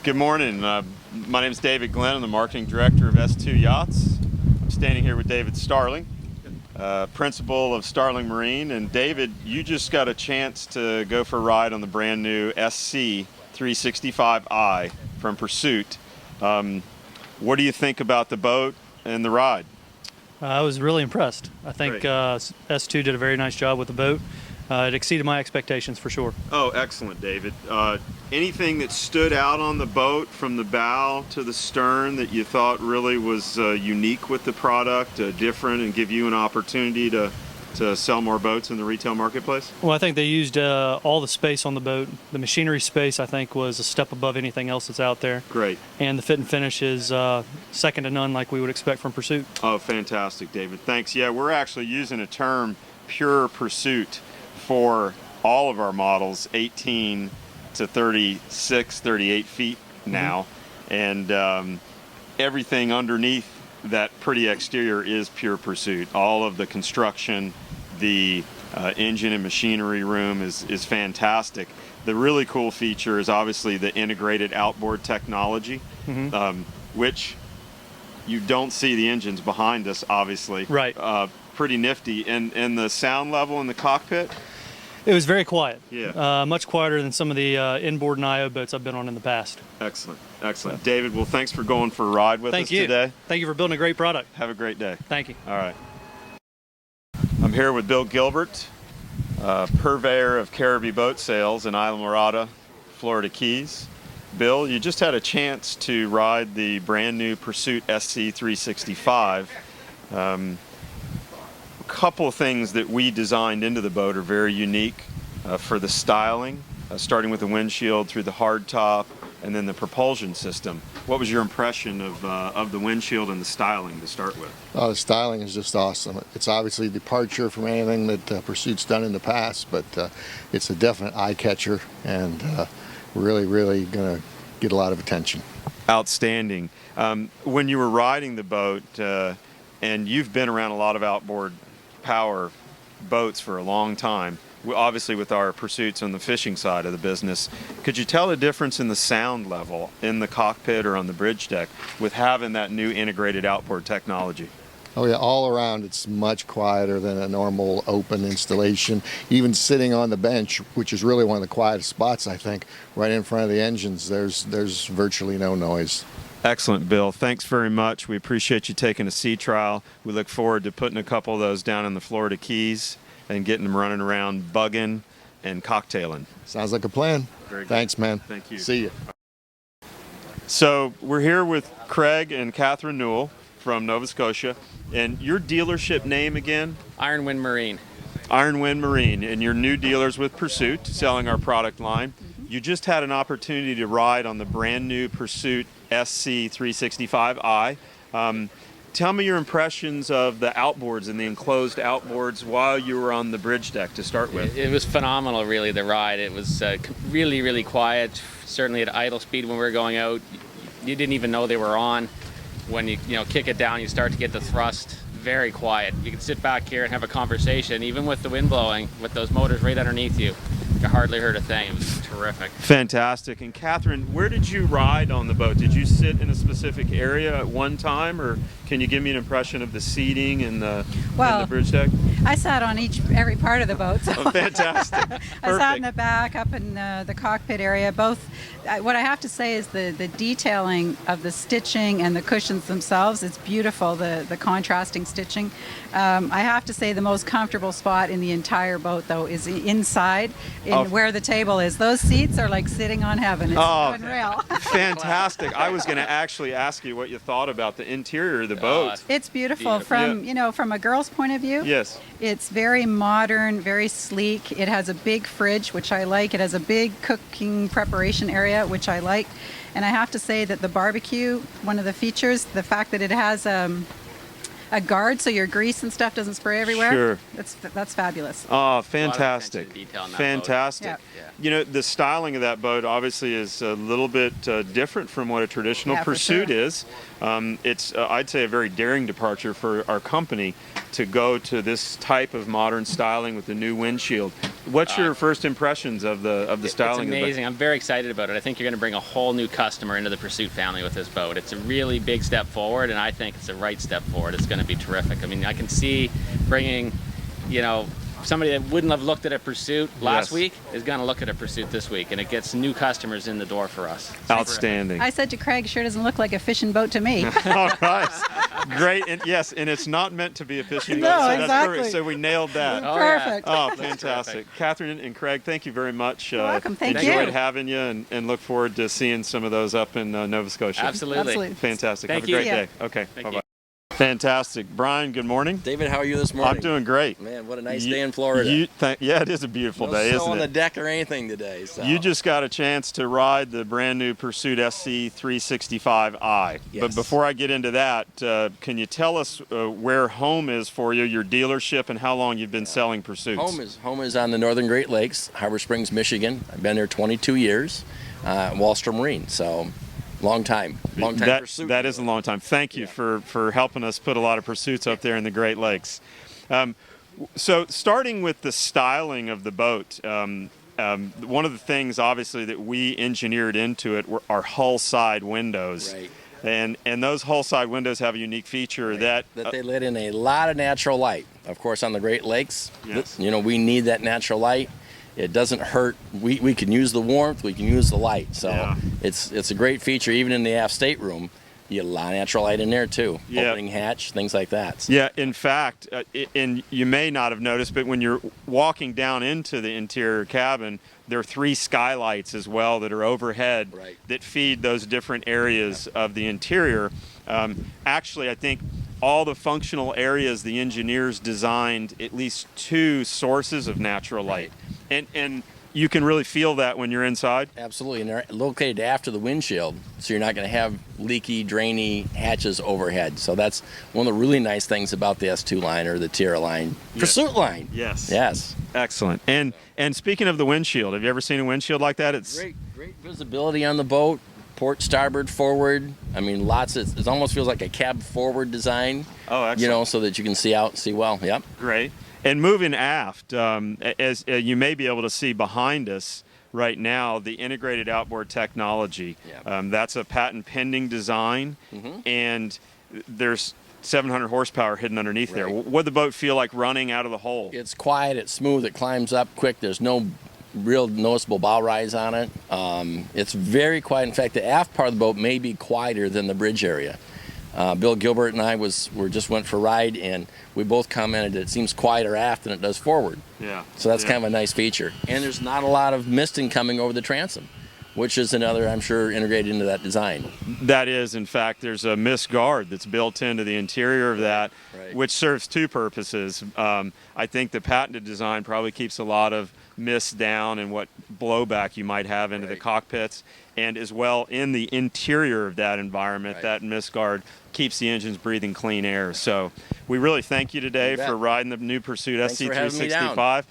Good morning. My name is David Glenn. I'm the marketing director of S2 Yachts. I'm standing here with David Starling, principal of Starling Marine. And David, you just got a chance to go for a ride on the brand new SC 365i from Pursuit. What do you think about the boat and the ride? I was really impressed. I think S2 did a very nice job with the boat. It exceeded my expectations for sure. Oh, excellent, David. Anything that stood out on the boat from the bow to the stern that you thought really was unique with the product, different, and give you an opportunity to sell more boats in the retail marketplace? Well, I think they used all the space on the boat. The machinery space, I think, was a step above anything else that's out there. Great. And the fit and finish is second to none, like we would expect from Pursuit. Oh, fantastic, David. Thanks. Yeah, we're actually using a term, pure Pursuit, for all of our models, 18 to 36, 38 feet now. And everything underneath that pretty exterior is pure Pursuit. All of the construction, the engine and machinery room is fantastic. The really cool feature is obviously the integrated outboard technology, which you don't see the engines behind us, obviously. Right. Pretty nifty. And the sound level in the cockpit? It was very quiet. Yeah. Much quieter than some of the inboard and IO boats I've been on in the past. Excellent. Excellent. David, well, thanks for going for a ride with us today. Thank you for building a great product. Have a great day. Thank you. All right. I'm here with Bill Gilbert, purveyor of Caribbean boat sales in Isla Mirada, Florida Keys. Bill, you just had a chance to ride the brand new Pursuit SC 365. Couple of things that we designed into the boat are very unique for the styling, starting with the windshield through the hard top and then the propulsion system. What was your impression of the windshield and the styling to start with? Oh, the styling is just awesome. It's obviously a departure from anything that Pursuit's done in the past, but it's a definite eye catcher and really going to get a lot of attention. Outstanding. When you were riding the boat, and you've been around a lot of outboard power boats for a long time, obviously with our Pursuits on the fishing side of the business, could you tell the difference in the sound level in the cockpit or on the bridge deck with having that new integrated outboard technology? Oh yeah, all around it's much quieter than a normal open installation. Even sitting on the bench, which is really one of the quietest spots, I think, right in front of the engines, there's virtually no noise. Excellent, Bill. Thanks very much. We appreciate you taking a sea trial. We look forward to putting a couple of those down in the Florida Keys and getting them running around bugging and cocktailing. Sounds like a plan. Very good. Thanks, man. Thank you. See you. So we're here with Craig and Catherine Newell from Nova Scotia. And your dealership name again? Iron Wind Marine. Iron Wind Marine. And your new dealers with Pursuit, selling our product line. You just had an opportunity to ride on the brand new Pursuit SC 365i. Tell me your impressions of the outboards and the enclosed outboards while you were on the bridge deck to start with. It was phenomenal, really, the ride. It was really quiet, certainly at idle speed when we were going out. You didn't even know they were on. When you kick it down, you start to get the thrust. Very quiet. You can sit back here and have a conversation, even with the wind blowing, with those motors right underneath you. You hardly heard a thing. It was terrific. Fantastic. And Catherine, where did you ride on the boat? Did you sit in a specific area at one time, or can you give me an impression of the seating and the bridge deck? I sat on every part of the boat. So oh, fantastic. I sat in the back, up in the cockpit area. Both. What I have to say is the detailing of the stitching and the cushions themselves. It's beautiful. The contrasting stitching. I have to say the most comfortable spot in the entire boat, though, is inside, where the table is. Those seats are like sitting on heaven. It's unreal. Fantastic. I was going to actually ask you what you thought about the interior of the boat. It's beautiful. From a girl's point of view. Yes. It's very modern, very sleek. It has a big fridge, which I like. It has a big cooking preparation area, which I like. And I have to say that the barbecue, one of the features, the fact that it has a guard so your grease and stuff doesn't spray everywhere. Sure. That's fabulous. Oh, fantastic. Fantastic. Yeah. You know, the styling of that boat obviously is a little bit different from what a traditional Pursuit is. It's, I'd say, a very daring departure for our company to go to this type of modern styling with the new windshield. What's your first impressions of the styling? It's amazing. I'm very excited about it. I think you're going to bring a whole new customer into the Pursuit family with this boat. It's a really big step forward, and I think it's the right step forward. It's going to be terrific. I mean, I can see bringing, somebody that wouldn't have looked at a Pursuit last week is going to look at a Pursuit this week, and it gets new customers in the door for us. It's outstanding. I said to Craig, sure doesn't look like a fishing boat to me. All right. Great. And yes, and it's not meant to be a fishing boat. No, So that's exactly. perfect. So we nailed that. Oh, yeah. Perfect. Oh, fantastic. Catherine and Craig, thank you very much. You're welcome. Thank enjoyed you. having you and look forward to seeing some of those up in Nova Scotia. Absolutely. Fantastic. Thank Have you. a great See ya. day. Okay. Thank Bye-bye. you. Fantastic. Brian, good morning. David, how are you this morning? I'm doing great. Man, what a nice day in Florida. Yeah, it is a beautiful No day, snow isn't on it? the deck or anything today. So. You just got a chance to ride the brand new Pursuit SC 365i. Yes. But before I get into that, can you tell us where home is for you, your dealership, and how long you've been selling Pursuits? Home is on the Northern Great Lakes, Harbor Springs, Michigan. I've been there 22 years, Wallstrom Marine. So long time Pursuit. That is a long time. Thank you for helping us put a lot of Pursuits up there in the Great Lakes. So starting with the styling of the boat, one of the things obviously that we engineered into it were our hull side windows. Right. And those hull side windows have a unique feature that they let in a lot of natural light. Of course, on the Great Lakes, Yes. we need that natural light. It doesn't hurt. We can use the warmth. We can use the light. So Yeah. it's a great feature. Even in the aft stateroom, you get a lot of natural light in there too. Yeah. Opening hatch, things like that. So, Yeah, in fact, and you may not have noticed, but when you're walking down into the interior cabin, there are 3 skylights as well that are overhead Right. that feed those different areas of the interior. Actually, I think all the functional areas, the engineers designed at least 2 sources of natural light. And you can really feel that when you're inside. Absolutely, and they're located after the windshield, so you're not going to have leaky, drainy hatches overhead. So that's one of the really nice things about the S2 line or the Tierra line, Pursuit line. Yes. Yes. Excellent. And speaking of the windshield, have you ever seen a windshield like that? It's Great visibility on the boat, port, starboard, forward. I mean, it almost feels like a cab forward design. Oh, excellent. So that you can see out, see well. Yep. great. And moving aft, as you may be able to see behind us right now, the integrated outboard technology. Yep. That's a patent pending design, and there's 700 horsepower hidden underneath there. Right. What'd the boat feel like running out of the hole? It's quiet, it's smooth, it climbs up quick. There's no real noticeable bow rise on it. It's very quiet. In fact, the aft part of the boat may be quieter than the bridge area. Bill Gilbert and I went for a ride, and we both commented that it seems quieter aft than it does forward. Yeah. So that's kind of a nice feature. And there's not a lot of misting coming over the transom, which is another, I'm sure, integrated into that design. That is, in fact, there's a mist guard that's built into the interior of that, Right. which serves 2 purposes. I think the patented design probably keeps a lot of mist down and what blowback you might have into the Right. cockpits, and as well in the interior of that environment, Right. that mist guard keeps the engines breathing clean air. So we really thank you today You bet. for riding the new Pursuit Thanks for having me down. SC365.